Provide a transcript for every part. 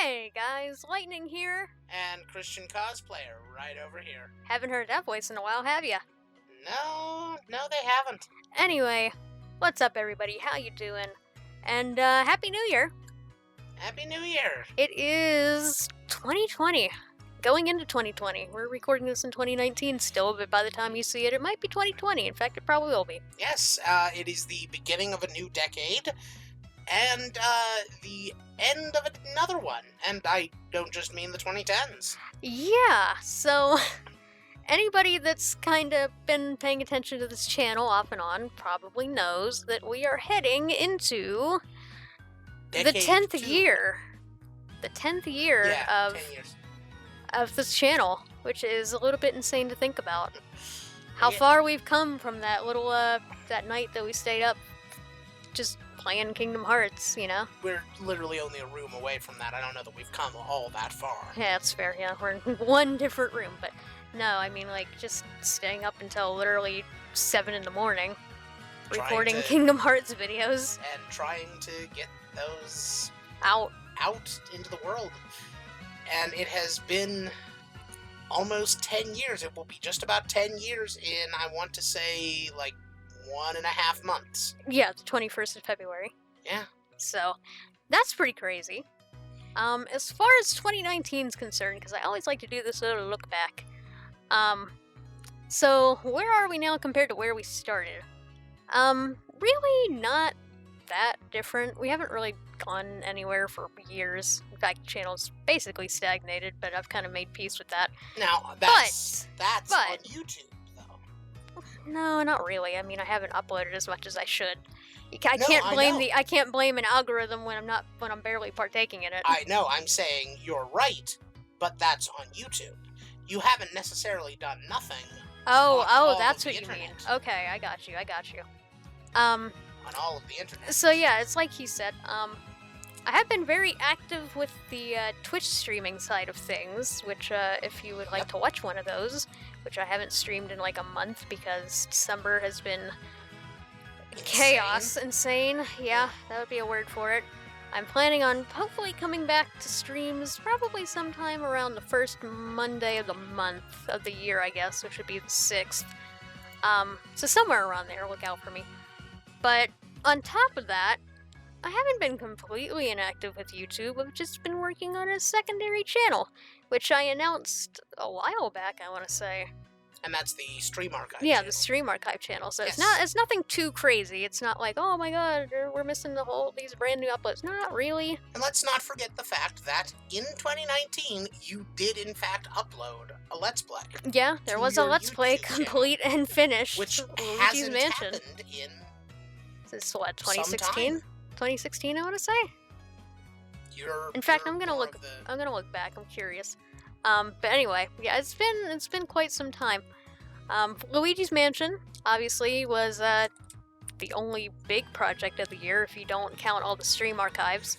Hey guys, Lightning here. And Christian cosplayer right over here. Haven't heard that voice in a while, have ya? No, they haven't. Anyway, what's up everybody? How you doing? And Happy New Year. Happy New Year. It is 2020. Going into 2020. We're recording this in 2019 still, but by the time you see it, it might be 2020. In fact, it probably will be. Yes, it is the beginning of a new decade, and the end of another one. And I don't just mean the 2010s. Yeah, so anybody that's kind of been paying attention to this channel off and on probably knows that we are heading into the Decade 10th two. year. The 10th year Yeah, 10 years. of this channel, which is a little bit insane to think about. How Yeah. far we've come from that little, that night that we stayed up just playing Kingdom Hearts, you know? We're literally only a room away from that. I don't know that we've come all that far. Yeah, that's fair, yeah. We're in one different room, but no, I mean, like, just staying up until literally 7 in the morning, Trying recording to- Kingdom Hearts videos And trying to get those out. out into the world. And it has been almost 10 years. It will be just about 10 years in, I want to say, like 1.5 months. Yeah, the 21st of February. Yeah. So, that's pretty crazy. As far as 2019 is concerned, because I always like to do this little look back. So where are we now compared to where we started? Really not that different. We haven't really gone anywhere for years. In fact, the channel's basically stagnated, but I've kind of made peace with that. Now, that's on but- YouTube, though. No, not really. I mean, I haven't uploaded as much as I should. I No, can't I blame know. I can't blame an algorithm when I'm barely partaking in it. I know, I'm saying you're right, but that's on YouTube. You haven't necessarily done nothing Oh, on all that's of what the you mean. internet. Okay, I got you. on all of the internet. So yeah, it's like he said. I have been very active with the Twitch streaming side of things, which if you would like Yep. to watch one of those, which I haven't streamed in like a month because December has been chaos, insane. Yeah, that would be a word for it. I'm planning on hopefully coming back to streams probably sometime around the first Monday of the month of the year, I guess, which would be the 6th. So somewhere around there, look out for me. But on top of that, I haven't been completely inactive with YouTube. I've just been working on a secondary channel, which I announced a while back, I want to say. And that's the Stream Archive Yeah, channel. the Stream Archive channel. So Yes. it's nothing too crazy. It's not like, oh my god, we're missing these brand new uploads. Not really. And let's not forget the fact that in 2019, you did in fact upload a Let's Play, Yeah, there To was a your Let's Play YouTube channel, complete and finished. which Luigi's hasn't Mansion. happened in This what, some 2016? time. 2016, I want to say. Your. In fact, your I'm gonna more look. of the- I'm gonna look back. I'm curious. But anyway, yeah, it's been quite some time. Luigi's Mansion obviously was the only big project of the year if you don't count all the stream archives.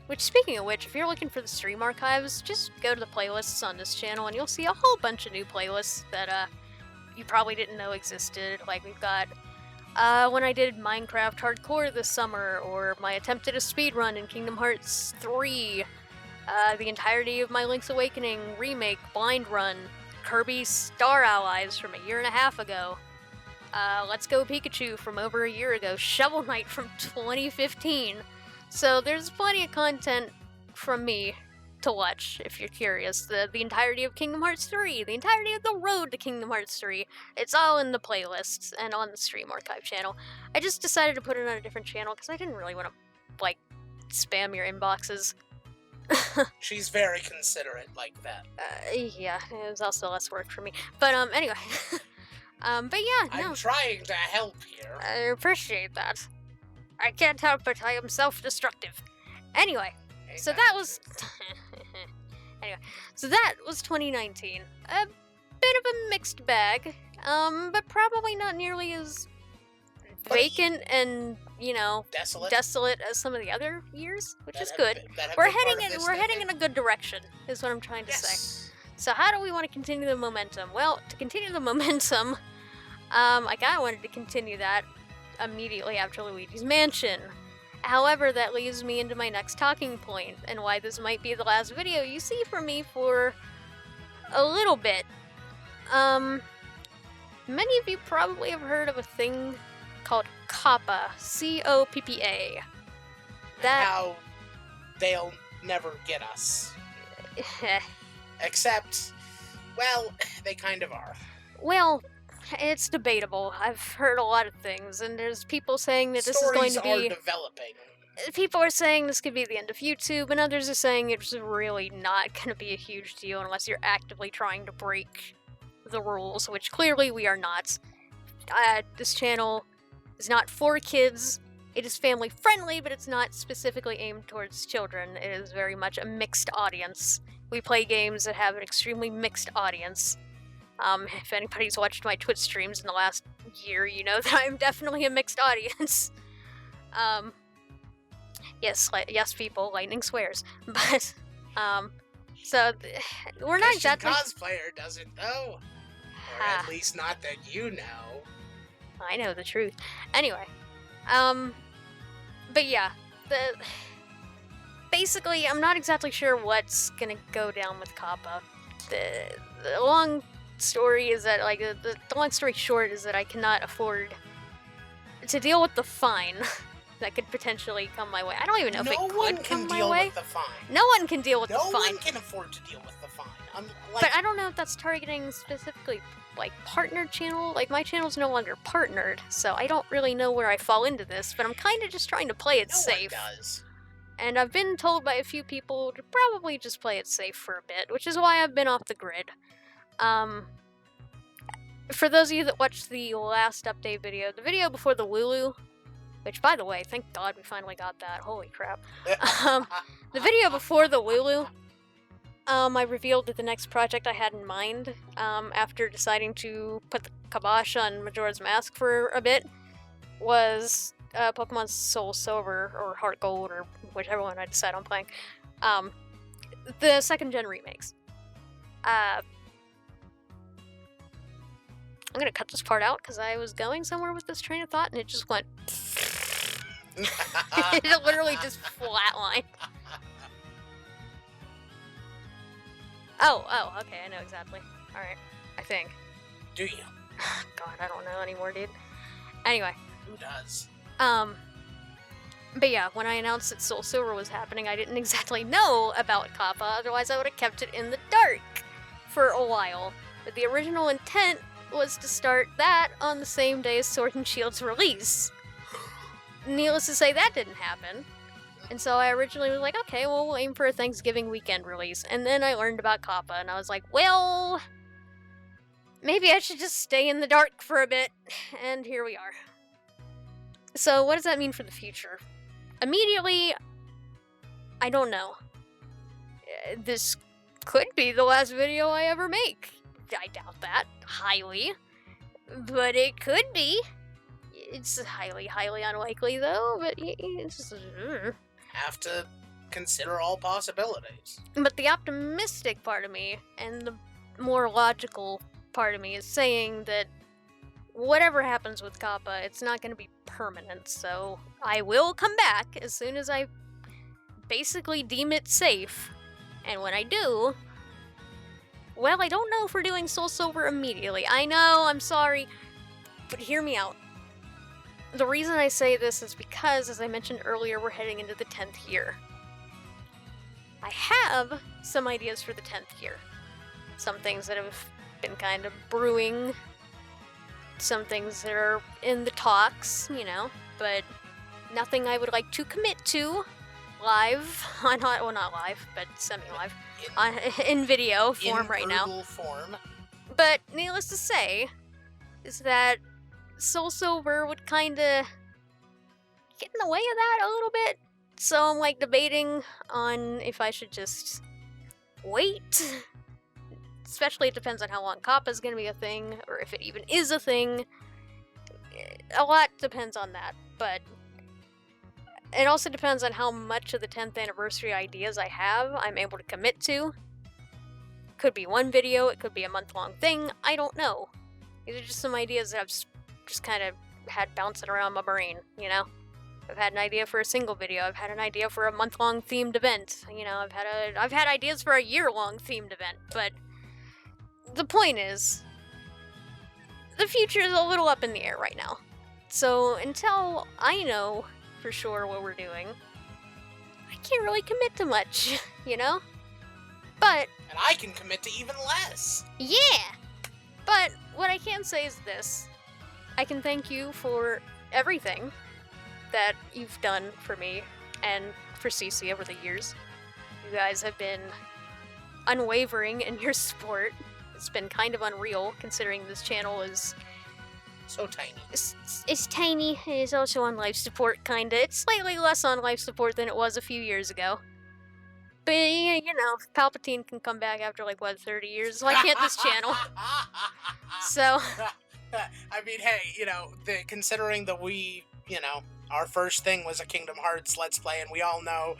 Which, speaking of which, if you're looking for the stream archives, just go to the playlists on this channel and you'll see a whole bunch of new playlists that you probably didn't know existed. Like we've got when I did Minecraft Hardcore this summer, or my attempt at a speedrun in Kingdom Hearts 3, the entirety of my Link's Awakening remake blind run, Kirby Star Allies from a year and a half ago, Let's Go Pikachu from over a year ago, Shovel Knight from 2015. So there's plenty of content from me to watch if you're curious. The entirety of Kingdom Hearts 3, the entirety of the road to Kingdom Hearts 3, it's all in the playlists and on the Stream Archive channel. I just decided to put it on a different channel because I didn't really want to, like, spam your inboxes. She's very considerate like that. Yeah, it was also less work for me. But, anyway. But yeah, no. I'm trying to help here. I appreciate that. I can't help it, I am self-destructive. Anyway, so that was... anyway, so that was 2019. A bit of a mixed bag, but probably not nearly as vacant and, you know, desolate. desolate as some of the other years, which that is have good. been- that have We're been part heading of in this we're heading decade. in a good direction, is what I'm trying to say. Yes. So how do we want to continue the momentum? Well, to continue the momentum, I kinda wanted to continue that immediately after Luigi's Mansion. However, that leads me into my next talking point, and why this might be the last video you see from me for a little bit. Many of you probably have heard of a thing called COPPA, C-O-P-P-A. How they'll never get us. Except, well, they kind of are. Well, it's debatable. I've heard a lot of things, and there's people saying that this is going to Stories be... are developing. People are saying this could be the end of YouTube, and others are saying it's really not going to be a huge deal unless you're actively trying to break the rules, which clearly we are not. This channel is not for kids. It is family friendly, but it's not specifically aimed towards children. It is very much a mixed audience. We play games that have an extremely mixed audience. If anybody's watched my Twitch streams in the last year, you know that I'm definitely a mixed audience. Yes, people, lightning swears. But, so, we're not Christian exactly... cosplayer doesn't know. Or at least not that you know. I know the truth. Anyway, but yeah, basically, I'm not exactly sure what's gonna go down with COPPA. The long story is that, like, the long story short is that I cannot afford to deal with the fine that could potentially come my way. I don't even know if it could come my way. No one can deal with the fine. No one can deal with the fine. No one can afford to deal with the fine. But I don't know if that's targeting specifically, like, partnered channel. Like, my channel's no longer partnered, so I don't really know where I fall into this, but I'm kind of just trying to play it safe. No one does. And I've been told by a few people to probably just play it safe for a bit, which is why I've been off the grid. For those of you that watched the last update video, the video before the Lulu, which, by the way, thank God we finally got that, holy crap. The video before the Lulu, I revealed the next project I had in mind, after deciding to put the kibosh on Majora's Mask for a bit, was Pokemon Soul Silver, or Heart Gold, or whichever one I decide on playing. The second-gen remakes. I'm gonna cut this part out, because I was going somewhere with this train of thought, and it just went... it literally just flatlined. Oh, okay, I know exactly. Alright, I think. Do you? God, I don't know anymore, dude. Anyway. Who does? But yeah, when I announced that Soul Silver was happening, I didn't exactly know about COPPA, otherwise I would have kept it in the dark for a while. But the original intent was to start that on the same day as Sword and Shield's release. Needless to say, that didn't happen. And so I originally was like, okay, well, we'll aim for a Thanksgiving weekend release. And then I learned about COPPA, and I was like, well, maybe I should just stay in the dark for a bit. And here we are. So what does that mean for the future? Immediately, I don't know. This could be the last video I ever make. I doubt that, highly. But it could be. It's highly, highly unlikely, though, but it's just... Have to consider all possibilities. But the optimistic part of me, and the more logical part of me, is saying that whatever happens with COPPA, it's not going to be permanent, so I will come back as soon as I basically deem it safe. And when I do... Well, I don't know if we're doing Soul Silver immediately. I know, I'm sorry, but hear me out. The reason I say this is because, as I mentioned earlier, we're heading into the 10th year. I have some ideas for the 10th year. Some things that have been kind of brewing. Some things that are in the talks, you know, but nothing I would like to commit to live. Well, not live, but semi-live. In video form right now. In form. But needless to say, is that Soul Silver would kind of get in the way of that a little bit. So I'm like debating on if I should just wait. Especially it depends on how long COPPA is going to be a thing, or if it even is a thing. A lot depends on that, but it also depends on how much of the 10th anniversary ideas I have I'm able to commit to. Could be one video, it could be a month-long thing, I don't know. These are just some ideas that I've just kind of had bouncing around my brain, you know? I've had an idea for a single video. I've had an idea for a month-long themed event. You know, I've had ideas for a year-long themed event. But the point is, the future is a little up in the air right now. So until I know for sure what we're doing, I can't really commit to much, you know? But And I can commit to even less. yeah! But what I can say is this. I can thank you for everything that you've done for me and for CC over the years. You guys have been unwavering in your support. It's been kind of unreal considering this channel is So tiny. it's tiny. It is also on life support, kinda. It's slightly less on life support than it was a few years ago. But yeah, you know, Palpatine can come back after like what 30 years. Why can't this channel? So I mean, hey, you know, considering that we, you know, our first thing was a Kingdom Hearts Let's Play, and we all know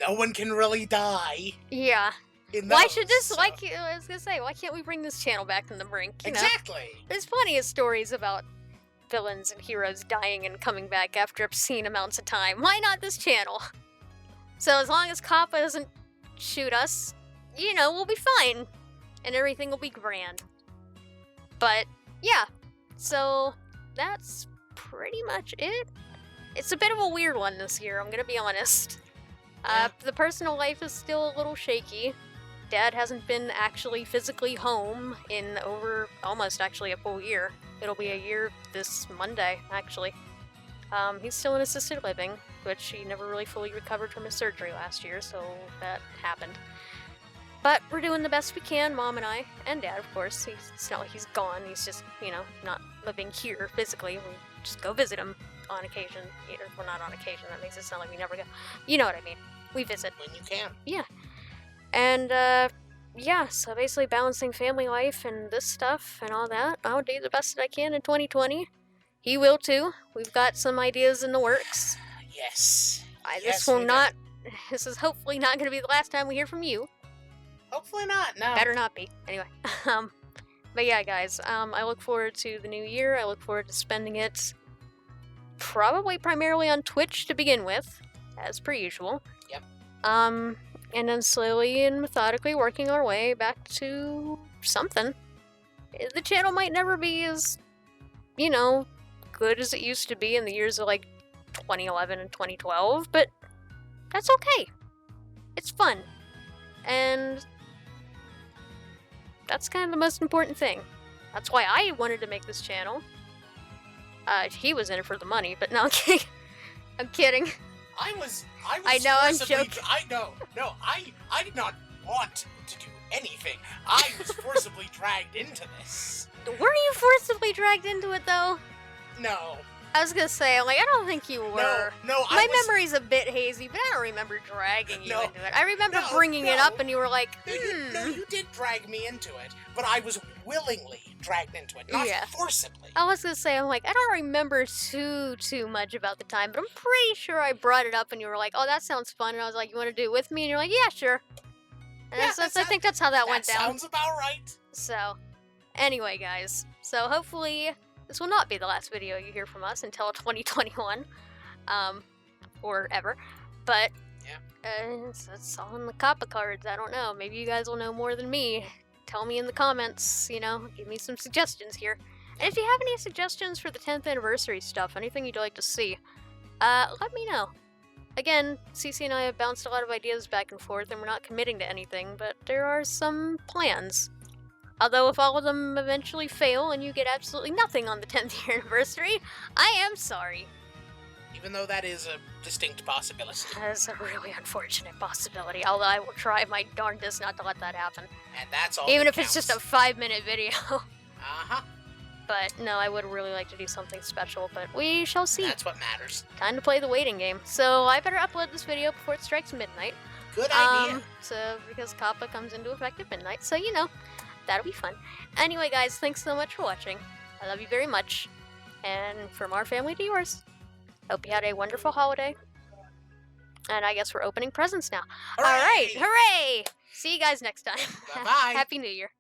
no one can really die. yeah. In Why those, should this? so- I was gonna say, why can't we bring this channel back from the brink? You know? Exactly. There's plenty of stories about villains and heroes dying and coming back after obscene amounts of time. Why not this channel? So as long as Kappa doesn't shoot us, you know, we'll be fine. And everything will be grand. But, yeah. So, that's pretty much it. It's a bit of a weird one this year, I'm gonna be honest. Yeah. The personal life is still a little shaky. Dad hasn't been actually physically home in over almost actually a full year. It'll be a year this Monday, actually. He's still in assisted living, which he never really fully recovered from his surgery last year, so that happened. But we're doing the best we can, Mom and I, and Dad, of course. It's not like he's gone, he's just, you know, not living here physically. We just go visit him on occasion. Well, not on occasion, that makes it sound like we never go. You know what I mean. We visit. When you can. And, yeah, so basically balancing family life and this stuff and all that. I'll do the best that I can in 2020. He will too. We've got some ideas in the works. Yes. This Yes, will we not. This is hopefully not going to be the last time we hear from you. Hopefully not. No. Better not be. Anyway. But yeah, guys. I look forward to the new year. I look forward to spending it probably primarily on Twitch to begin with, as per usual. Yep. And then slowly and methodically working our way back to something. The channel might never be as, you know, good as it used to be in the years of like 2011 and 2012, but that's okay. It's fun. And that's kind of the most important thing. That's why I wanted to make this channel. He was in it for the money, but no, I'm kidding. I'm kidding. I know, I'm forcibly- joking. I did not want to do anything. I was forcibly dragged into this. Were you forcibly dragged into it, though? No. I was gonna say, like, I don't think you were. No, My memory's a bit hazy, but I don't remember dragging you No. into it. I remember No, bringing it no. up, and you were like, No, you did drag me into it, but I was willingly dragged into it, not Yeah. forcibly. I was gonna say, I'm like, I don't remember too much about the time, but I'm pretty sure I brought it up, and you were like, oh, that sounds fun, and I was like, you want to do it with me? And you're like, yeah, sure. And Yeah, I think that's how that went down. Sounds about right. So, anyway, guys. So hopefully this will not be the last video you hear from us until 2021, or ever. But it's all in the Kappa cards. I don't know. Maybe you guys will know more than me. Tell me in the comments. You know, give me some suggestions here. And if you have any suggestions for the 10th anniversary stuff, anything you'd like to see, let me know. Again, Cece and I have bounced a lot of ideas back and forth, and we're not committing to anything, but there are some plans. Although if all of them eventually fail and you get absolutely nothing on the 10th year anniversary, I am sorry. Even though that is a distinct possibility. That is a really unfortunate possibility, although I will try my darndest not to let that happen. And that's all Even that if it's just a counts. 5-minute video. Uh-huh. But no, I would really like to do something special, but we shall see. That's what matters. Time to play the waiting game. So I better upload this video before it strikes midnight. Good idea. So because Kappa comes into effect at midnight, so you know, that'll be fun. Anyway, guys, thanks so much for watching. I love you very much. And from our family to yours, hope you had a wonderful holiday. And I guess we're opening presents now. Hooray! All right, hooray! See you guys next time. Bye-bye. Happy New Year.